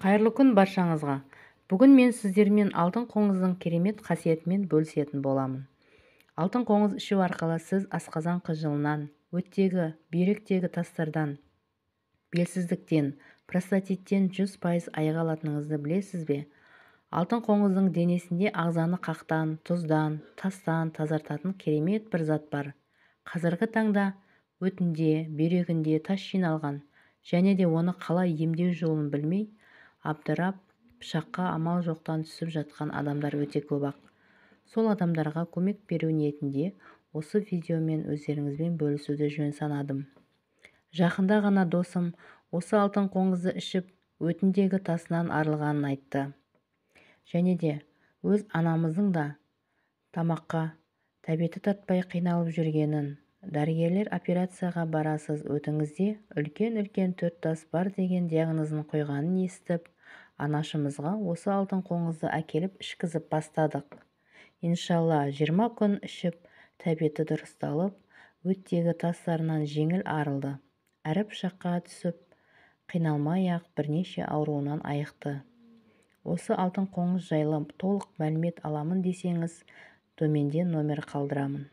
Қайырлы күн баршаңызға. Бүгін мен сіздермен алтын қоңыздың керемет қасиетімен бөлісетін боламын. Алтын қоңыз ішу арқылы сіз асқазан қыжылынан, өттегі, бүйректегі тастардан, белсіздіктен, простатиттен 100% айыға алатыныңызды білесіз бе? Алтын қоңыздың денесінде ағзаны қақтан, тұздан, тастан тазартатын керемет бір зат бар. Қазіргі таңда өтінде, бүйрегінде тас жиналған және де оны қалай емдеу жолын білмей, абдырап, пышаққа амал жоқтан түсіп жатқан адамдар өте көп-ақ. Сол адамдарға көмек беру ниетінде осы видеомен өздеріңізбен бөлісуді жөн санадым. Жақында ғана досым осы алтын қоңызды ішіп, өтіндегі тасынан арылғанын айтты. Және де өз анамыздың да тамаққа тәбеті татпай қиналып жүргенін, дәрігерлер операцияға барасыз, өтіңізде үлкен-үлкен 4 тас бар деген диагнозын қойғанын естіп, анашымызға осы алтын қоңызды әкеліп ішкізіп бастадық. Иншалла 20 күн ішіп, тәбеті дұрысталып, өттегі тастарынан жеңіл арылды. Әрі пышаққа түсіп, қиналмай-ақ бірнеше ауруынан айықты. Осы алтын қоңыз жайлы толық мәлімет аламын десеңіз, төменде номер қалдырамын.